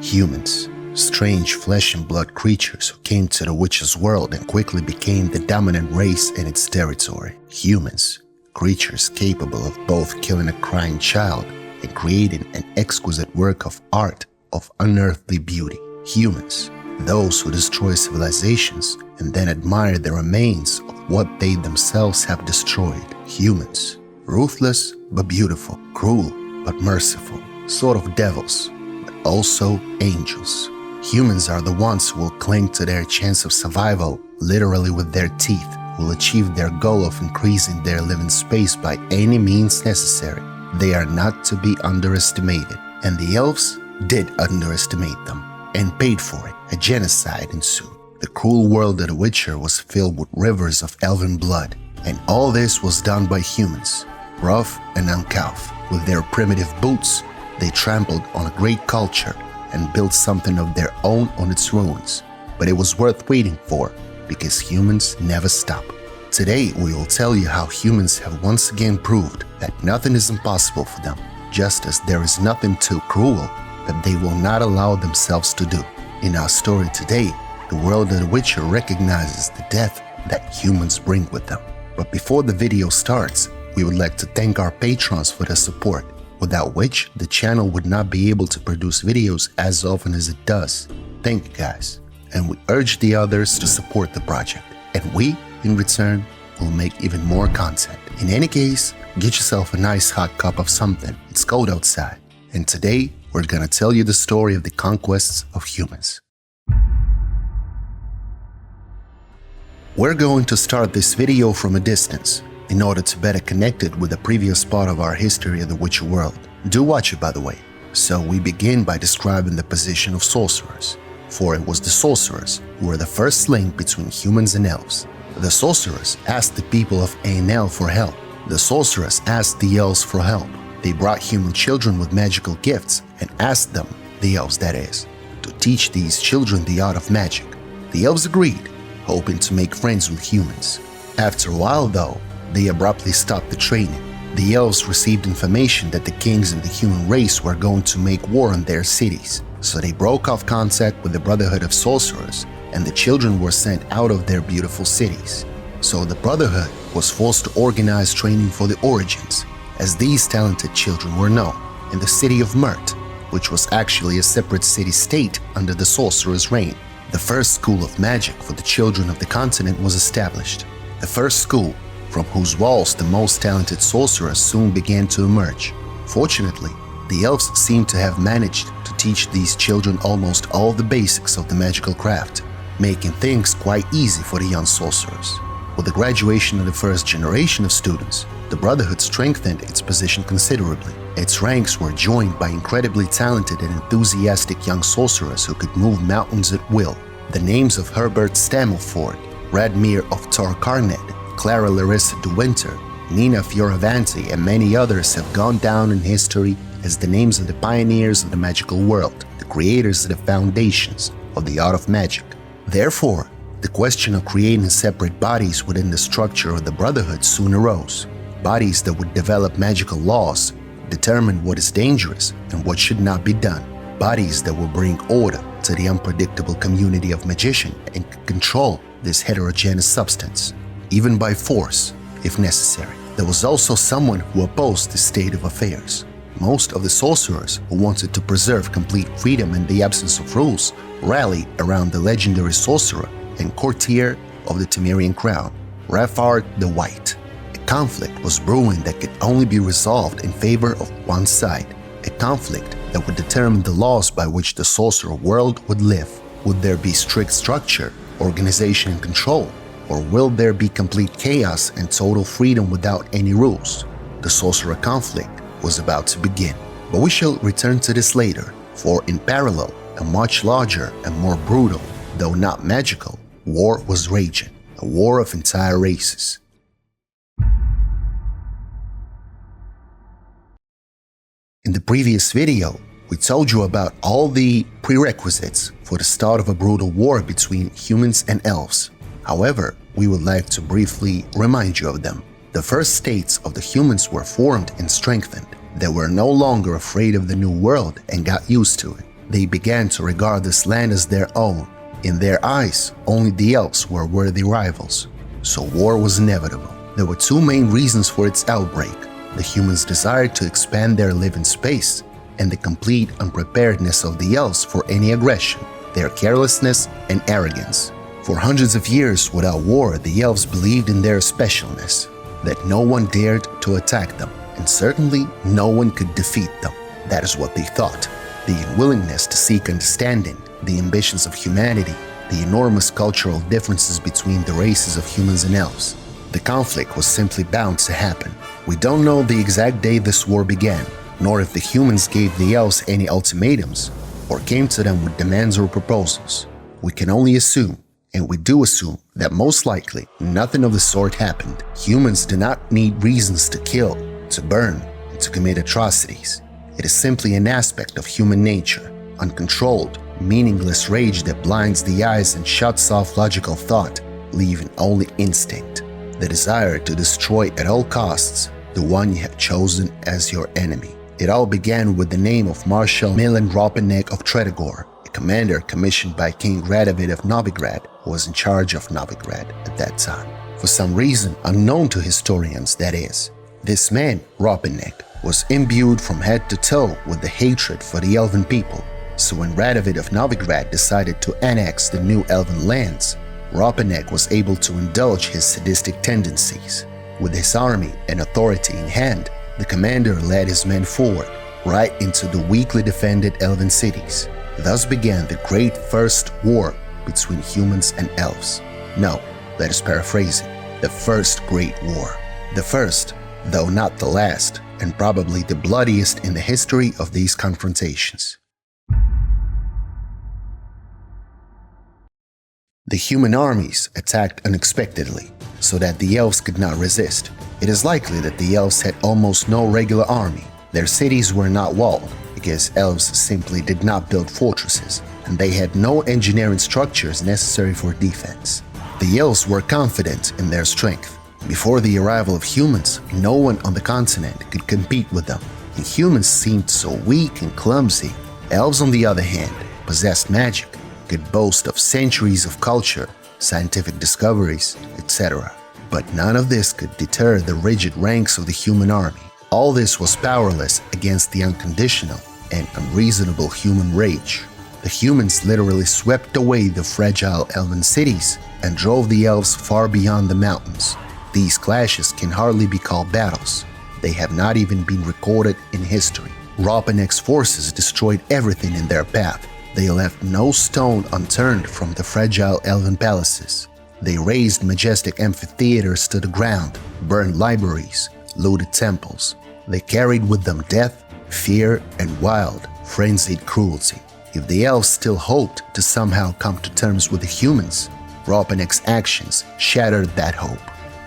Humans, strange flesh and blood creatures who came to the witch's world and quickly became the dominant race in its territory. Humans, creatures capable of both killing a crying child and creating an exquisite work of art of unearthly beauty. Humans, those who destroy civilizations and then admire the remains of what they themselves have destroyed. Humans, ruthless but beautiful, cruel but merciful, sort of devils, but also angels. Humans are the ones who will cling to their chance of survival literally with their teeth, will achieve their goal of increasing their living space by any means necessary. They are not to be underestimated, and the elves did underestimate them and paid for it. A genocide ensued. The cruel world of the Witcher was filled with rivers of elven blood, and all this was done by humans, rough and uncouth. With their primitive boots, they trampled on a great culture and built something of their own on its ruins. But it was worth waiting for, because humans never stop. Today, we will tell you how humans have once again proved that nothing is impossible for them, just as there is nothing too cruel that they will not allow themselves to do. In our story today, the world of the Witcher recognizes the death that humans bring with them. But before the video starts, we would like to thank our patrons for their support, without which the channel would not be able to produce videos as often as it does. Thank you guys, and we urge the others to support the project, and we, in return, will make even more content. In any case, get yourself a nice hot cup of something. It's cold outside, and today we're gonna tell you the story of the conquests of humans. We're going to start this video from a distance, in order to better connect it with the previous part of our history of the Witcher world. Do watch it, by the way. So we begin by describing the position of sorcerers, for it was the sorcerers who were the first link between humans and elves. The sorcerers asked the people of Scoia'tael for help. The sorcerers asked the elves for help. They brought human children with magical gifts and asked them, the elves that is, to teach these children the art of magic. The elves agreed, hoping to make friends with humans. After a while, though, they abruptly stopped the training. The elves received information that the kings of the human race were going to make war on their cities, so they broke off contact with the Brotherhood of Sorcerers, and the children were sent out of their beautiful cities. So the Brotherhood was forced to organize training for the Origins, as these talented children were known, in the city of Mert, which was actually a separate city-state under the Sorcerer's reign. The first school of magic for the children of the continent was established. The first school from whose walls the most talented sorcerers soon began to emerge. Fortunately, the elves seemed to have managed to teach these children almost all the basics of the magical craft, making things quite easy for the young sorcerers. With the graduation of the first generation of students, the Brotherhood strengthened its position considerably. Its ranks were joined by incredibly talented and enthusiastic young sorcerers who could move mountains at will. The names of Herbert Stammelford, Radmir of Torkarnet, Clara Larissa de Winter, Nina Fioravanti, and many others have gone down in history as the names of the pioneers of the magical world, the creators of the foundations of the art of magic. Therefore, the question of creating separate bodies within the structure of the Brotherhood soon arose. Bodies that would develop magical laws, determine what is dangerous and what should not be done. Bodies that will bring order to the unpredictable community of magicians and control this heterogeneous substance, even by force, if necessary. There was also someone who opposed this state of affairs. Most of the sorcerers who wanted to preserve complete freedom in the absence of rules rallied around the legendary sorcerer and courtier of the Temerian crown, Raffard the White. A conflict was brewing that could only be resolved in favor of one side, a conflict that would determine the laws by which the sorcerer world would live. Would there be strict structure, organization, and control? Or will there be complete chaos and total freedom without any rules? The sorcerer conflict was about to begin. But we shall return to this later, for in parallel, a much larger and more brutal, though not magical, war was raging, a war of entire races. In the previous video, we told you about all the prerequisites for the start of a brutal war between humans and elves. However, we would like to briefly remind you of them. The first states of the humans were formed and strengthened. They were no longer afraid of the new world and got used to it. They began to regard this land as their own. In their eyes, only the elves were worthy rivals. So war was inevitable. There were two main reasons for its outbreak: the humans' desire to expand their living space, and the complete unpreparedness of the elves for any aggression, their carelessness and arrogance. For hundreds of years without war, the elves believed in their specialness, that no one dared to attack them, and certainly no one could defeat them. That is what they thought. The unwillingness to seek understanding, the ambitions of humanity, the enormous cultural differences between the races of humans and elves. The conflict was simply bound to happen. We don't know the exact day this war began, nor if the humans gave the elves any ultimatums, or came to them with demands or proposals. We can only assume, and we do assume, that most likely nothing of the sort happened. Humans do not need reasons to kill, to burn, and to commit atrocities. It is simply an aspect of human nature, uncontrolled, meaningless rage that blinds the eyes and shuts off logical thought, leaving only instinct, the desire to destroy at all costs the one you have chosen as your enemy. It all began with the name of Marshal Milan Raupenneck of Tredegor, a commander commissioned by King Radovid of Novigrad, who was in charge of Novigrad at that time. For some reason unknown to historians, that is, this man, Raupenneck, was imbued from head to toe with the hatred for the Elven people. So when Radovid of Novigrad decided to annex the new Elven lands, Raupenneck was able to indulge his sadistic tendencies. With his army and authority in hand, the commander led his men forward, right into the weakly defended Elven cities. Thus began the Great First War between humans and elves. No, let us paraphrase it: the First Great War. The first, though not the last, and probably the bloodiest in the history of these confrontations. The human armies attacked unexpectedly, so that the elves could not resist. It is likely that the elves had almost no regular army. Their cities were not walled, because elves simply did not build fortresses, and they had no engineering structures necessary for defense. The elves were confident in their strength. Before the arrival of humans, no one on the continent could compete with them, and humans seemed so weak and clumsy. Elves, on the other hand, possessed magic, could boast of centuries of culture, scientific discoveries, etc. But none of this could deter the rigid ranks of the human army. All this was powerless against the unconditional and unreasonable human rage. The humans literally swept away the fragile elven cities and drove the elves far beyond the mountains. These clashes can hardly be called battles. They have not even been recorded in history. Raupenneck's forces destroyed everything in their path. They left no stone unturned from the fragile elven palaces. They razed majestic amphitheaters to the ground, burned libraries, looted temples. They carried with them death, fear, and wild, frenzied cruelty. If the elves still hoped to somehow come to terms with the humans, Raupenneck's actions shattered that hope.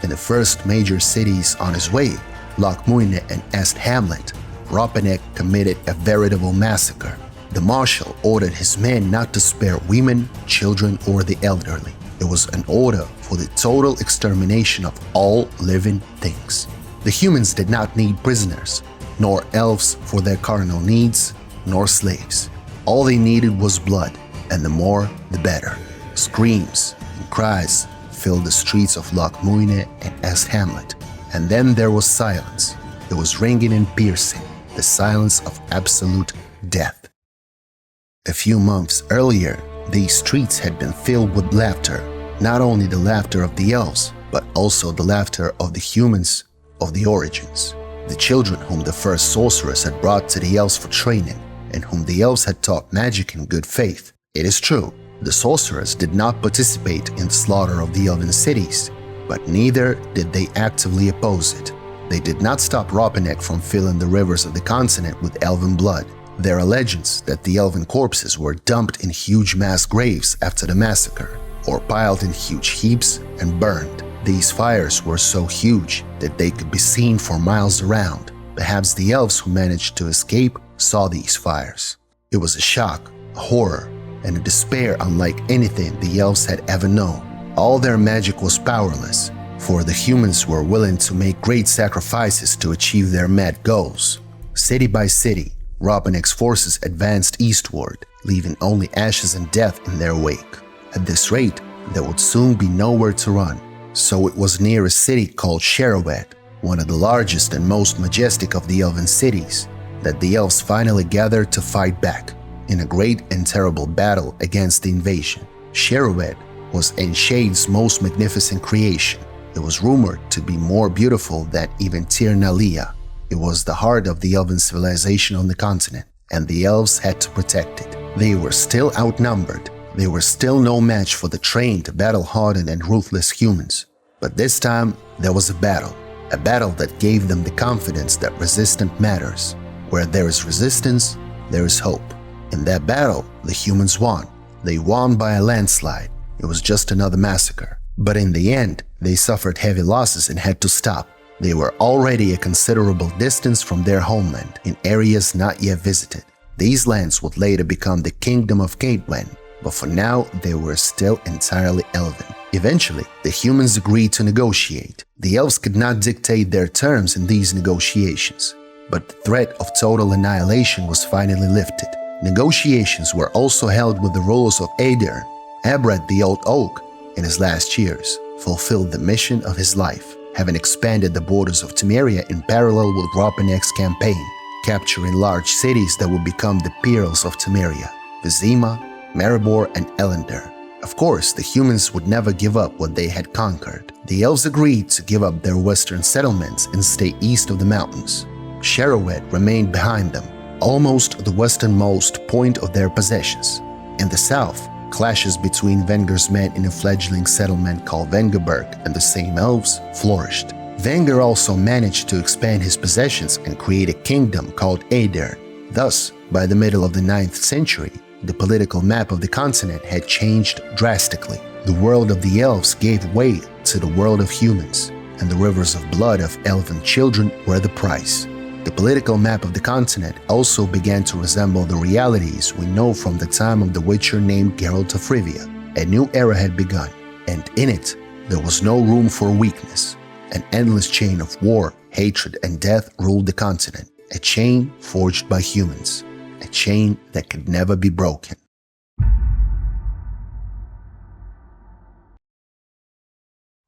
In the first major cities on his way, Muinne and Est Hamlet, Raupenneck committed a veritable massacre. The marshal ordered his men not to spare women, children, or the elderly. It was an order for the total extermination of all living things. The humans did not need prisoners, nor elves for their carnal needs, nor slaves. All they needed was blood, and the more, the better. Screams and cries filled the streets of Muinne and Est Hamlet. And then there was silence. It was ringing and piercing, the silence of absolute death. A few months earlier, these streets had been filled with laughter, not only the laughter of the elves, but also the laughter of the humans of the origins, the children whom the first sorcerers had brought to the elves for training, and whom the elves had taught magic in good faith. It is true, the sorcerers did not participate in the slaughter of the elven cities, but neither did they actively oppose it. They did not stop Raupenneck from filling the rivers of the continent with elven blood. There are legends that the elven corpses were dumped in huge mass graves after the massacre, or piled in huge heaps and burned. These fires were so huge that they could be seen for miles around. Perhaps the elves who managed to escape saw these fires. It was a shock, a horror, and a despair unlike anything the elves had ever known. All their magic was powerless, for the humans were willing to make great sacrifices to achieve their mad goals. City by city, Raupenneck's forces advanced eastward, leaving only ashes and death in their wake. At this rate, there would soon be nowhere to run, so it was near a city called Scoia'tael, one of the largest and most majestic of the elven cities, that the elves finally gathered to fight back in a great and terrible battle against the invasion. Scoia'tael was Shade's most magnificent creation. It was rumored to be more beautiful than even Tir Nalia. It was the heart of the elven civilization on the continent, and the elves had to protect it. They were still outnumbered. They were still no match for the trained, battle-hardened, and ruthless humans. But this time, there was a battle that gave them the confidence that resistance matters. Where there is resistance, there is hope. In that battle, the humans won. They won by a landslide. It was just another massacre. But in the end, they suffered heavy losses and had to stop. They were already a considerable distance from their homeland, in areas not yet visited. These lands would later become the Kingdom of Caitwen, but for now they were still entirely elven. Eventually, the humans agreed to negotiate. The elves could not dictate their terms in these negotiations, but the threat of total annihilation was finally lifted. Negotiations were also held with the rulers of Aedirn. Abrad the Old Oak, in his last years, fulfilled the mission of his life, having expanded the borders of Temeria in parallel with Raupenneck's campaign, capturing large cities that would become the Pearls of Temeria: Vizima, Maribor, and Elendar. Of course, the humans would never give up what they had conquered. The elves agreed to give up their western settlements and stay east of the mountains. Scoia'tael remained behind them, almost the westernmost point of their possessions. In the south, clashes between Venger's men in a fledgling settlement called Vengerberg and the same elves flourished. Wenger also managed to expand his possessions and create a kingdom called Aedirn. Thus, by the middle of the 9th century, the political map of the continent had changed drastically. The world of the elves gave way to the world of humans, and the rivers of blood of elven children were the price. The political map of the continent also began to resemble the realities we know from the time of the witcher named Geralt of Rivia. A new era had begun, and in it, there was no room for weakness. An endless chain of war, hatred, and death ruled the continent, a chain forged by humans, a chain that could never be broken.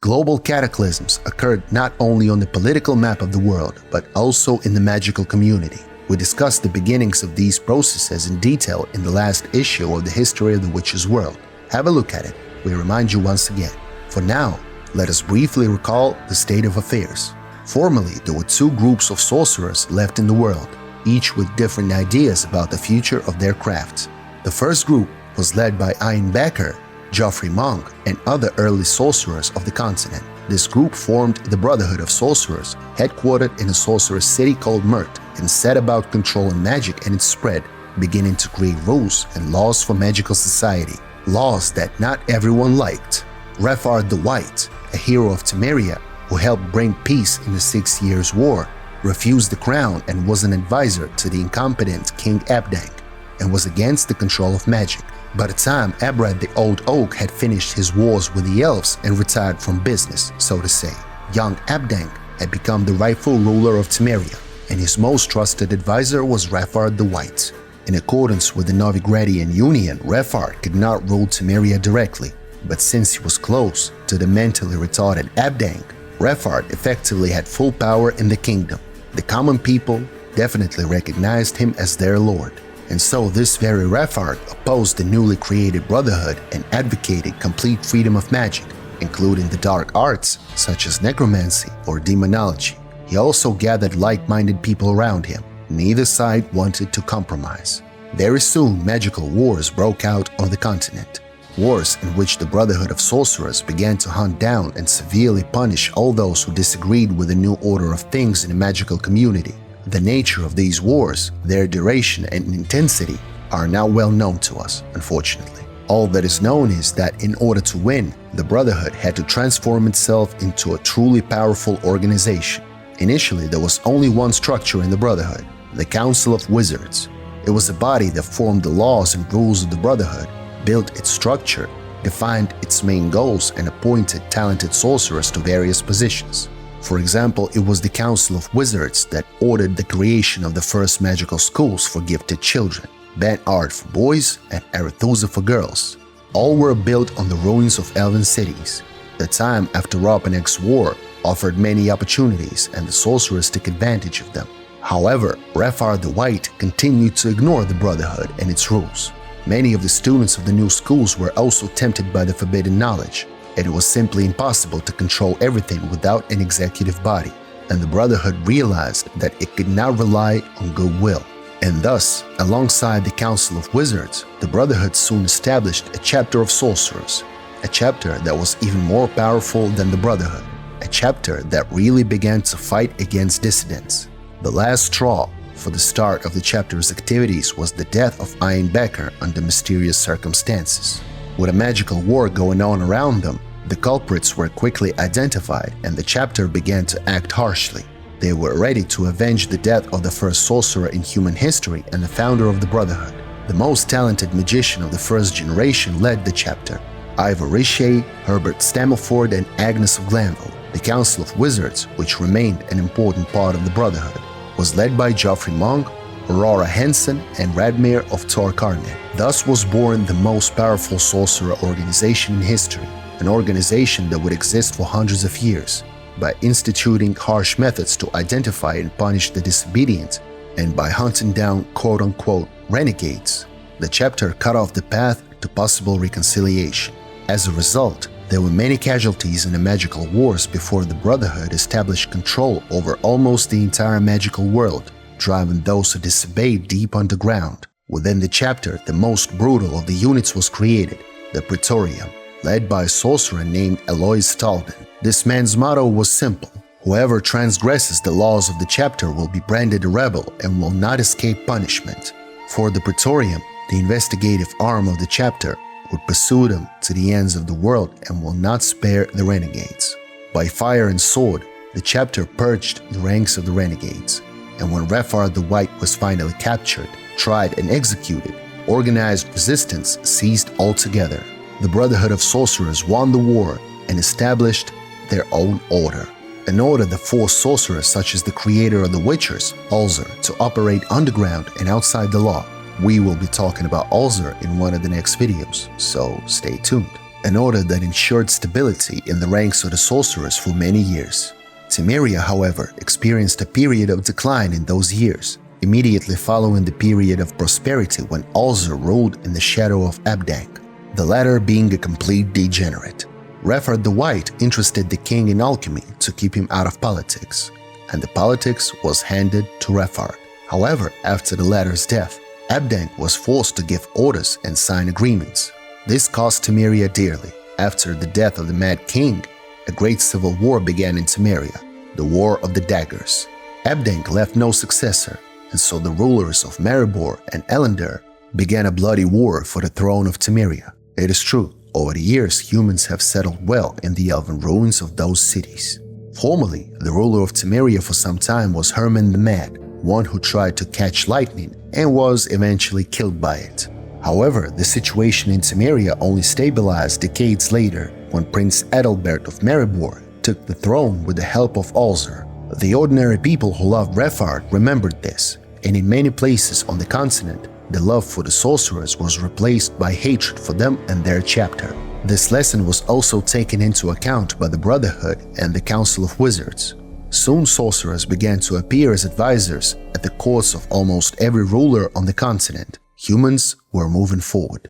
Global cataclysms occurred not only on the political map of the world, but also in the magical community. We discussed the beginnings of these processes in detail in the last issue of the History of the Witcher's World. Have a look at it. We remind you once again. For now, let us briefly recall the state of affairs. Formerly, there were two groups of sorcerers left in the world, each with different ideas about the future of their crafts. The first group was led by Ian Becker, Geoffrey Monk, and other early sorcerers of the continent. This group formed the Brotherhood of Sorcerers, headquartered in a sorcerer's city called Mert, and set about controlling magic and its spread, beginning to create rules and laws for magical society, laws that not everyone liked. Raffard the White, a hero of Temeria who helped bring peace in the 6 Years' War, refused the crown and was an advisor to the incompetent King Abdank, and was against the control of magic. By the time Abrad the Old Oak had finished his wars with the elves and retired from business, so to say, young Abdank had become the rightful ruler of Temeria, and his most trusted advisor was Raffard the White. In accordance with the Novigradian Union, Raffard could not rule Temeria directly, but since he was close to the mentally retarded Abdank, Raffard effectively had full power in the kingdom. The common people definitely recognized him as their lord. And so this very Raffard opposed the newly created Brotherhood and advocated complete freedom of magic, including the dark arts such as necromancy or demonology. He also gathered like-minded people around him. Neither side wanted to compromise. Very soon, magical wars broke out on the continent. Wars in which the Brotherhood of Sorcerers began to hunt down and severely punish all those who disagreed with the new order of things in the magical community. The nature of these wars, their duration and intensity, are now well known to us, unfortunately. All that is known is that in order to win, the Brotherhood had to transform itself into a truly powerful organization. Initially, there was only one structure in the Brotherhood, the Council of Wizards. It was a body that formed the laws and rules of the Brotherhood, built its structure, defined its main goals, and appointed talented sorcerers to various positions. For example, it was the Council of Wizards that ordered the creation of the first magical schools for gifted children, Ben-Art for boys and Arethusa for girls. All were built on the ruins of Elven cities. The time after Raupenneck's war offered many opportunities, and the sorcerers took advantage of them. However, Reffar the White continued to ignore the Brotherhood and its rules. Many of the students of the new schools were also tempted by the forbidden knowledge, and it was simply impossible to control everything without an executive body, and the Brotherhood realized that it could not rely on goodwill. And thus, alongside the Council of Wizards, the Brotherhood soon established a chapter of sorcerers, a chapter that was even more powerful than the Brotherhood, a chapter that really began to fight against dissidents. The last straw for the start of the chapter's activities was the death of Ian Becker under mysterious circumstances. With a magical war going on around them, the culprits were quickly identified and the chapter began to act harshly. They were ready to avenge the death of the first sorcerer in human history and the founder of the Brotherhood. The most talented magician of the first generation led the chapter: Ivor Richer, Herbert Stammelford, and Agnes of Glanville. The Council of Wizards, which remained an important part of the Brotherhood, was led by Geoffrey Monk, Aurora Henson, and Radmir of Torcarnet. Thus was born the most powerful sorcerer organization in history, an organization that would exist for hundreds of years. By instituting harsh methods to identify and punish the disobedient, and by hunting down quote-unquote renegades, the chapter cut off the path to possible reconciliation. As a result, there were many casualties in the magical wars before the Brotherhood established control over almost the entire magical world, driving those who disobeyed deep underground. Within the chapter, the most brutal of the units was created, the Praetorium, led by a sorcerer named Alois Stalden. This man's motto was simple: whoever transgresses the laws of the chapter will be branded a rebel and will not escape punishment. For the Praetorium, the investigative arm of the chapter would pursue them to the ends of the world and will not spare the renegades. By fire and sword, the chapter purged the ranks of the renegades, and when Reffar the White was finally captured, tried and executed, organized resistance ceased altogether. The Brotherhood of Sorcerers won the war and established their own order. An order that forced sorcerers such as the creator of the Witchers, Ulzer, to operate underground and outside the law. We will be talking about Ulzer in one of the next videos, so stay tuned. An order that ensured stability in the ranks of the sorcerers for many years. Temeria, however, experienced a period of decline in those years, immediately following the period of prosperity when Ulzer ruled in the shadow of Abdank, the latter being a complete degenerate. Reffar the White interested the king in alchemy to keep him out of politics, and the politics was handed to Reffar. However, after the latter's death, Abdank was forced to give orders and sign agreements. This cost Temeria dearly. After the death of the Mad King, a great civil war began in Temeria, the War of the Daggers. Abdank left no successor, and so the rulers of Maribor and Ellendar began a bloody war for the throne of Temeria. It is true, over the years humans have settled well in the elven ruins of those cities. Formerly, the ruler of Temeria for some time was Herman the Mad, one who tried to catch lightning and was eventually killed by it. However, the situation in Temeria only stabilized decades later when Prince Adalbert of Maribor took the throne with the help of Ulzer. The ordinary people who loved Reffar remembered this, and in many places on the continent, the love for the sorcerers was replaced by hatred for them and their chapter. This lesson was also taken into account by the Brotherhood and the Council of Wizards. Soon sorcerers began to appear as advisors at the courts of almost every ruler on the continent. Humans were moving forward.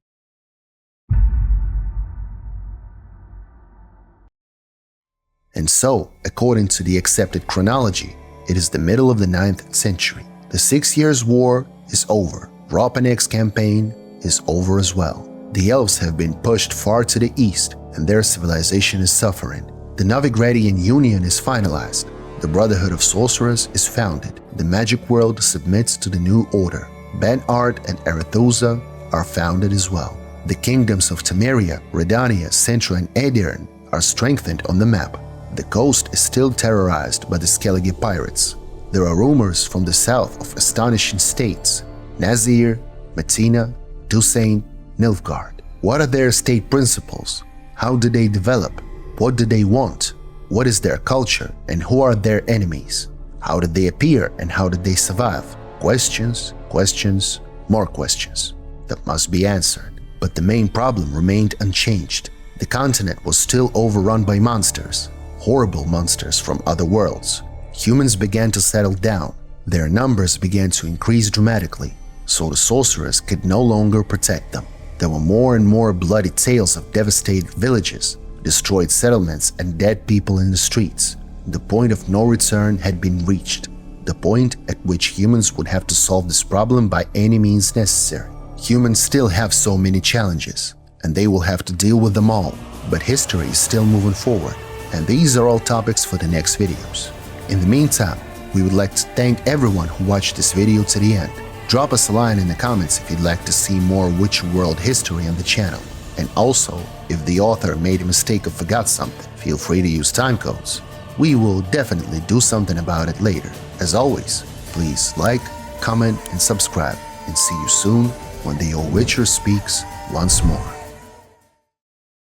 And so, according to the accepted chronology, it is the middle of the 9th century. The 6 Years' War is over. Raupenneck's campaign is over as well. The elves have been pushed far to the east, and their civilization is suffering. The Novigradian Union is finalized. The Brotherhood of Sorcerers is founded. The magic world submits to the new order. Ben-Art and Arethusa are founded as well. The kingdoms of Temeria, Redania, Centra, and Aedirn are strengthened on the map. The coast is still terrorized by the Skellige pirates. There are rumors from the south of astonishing states: Nazir, Metina, Dusain, Nilfgaard. What are their state principles? How do they develop? What do they want? What is their culture and who are their enemies? How did they appear and how did they survive? Questions, questions, more questions that must be answered. But the main problem remained unchanged. The continent was still overrun by monsters, horrible monsters from other worlds. Humans began to settle down. Their numbers began to increase dramatically, so the sorcerers could no longer protect them. There were more and more bloody tales of devastated villages, destroyed settlements, and dead people in the streets. The point of no return had been reached, the point at which humans would have to solve this problem by any means necessary. Humans still have so many challenges, and they will have to deal with them all, but history is still moving forward, and these are all topics for the next videos. In the meantime, we would like to thank everyone who watched this video to the end. Drop us a line in the comments if you'd like to see more Witcher World history on the channel. And also, if the author made a mistake or forgot something, feel free to use timecodes. We will definitely do something about it later. As always, please like, comment, and subscribe, and see you soon when the old Witcher speaks once more.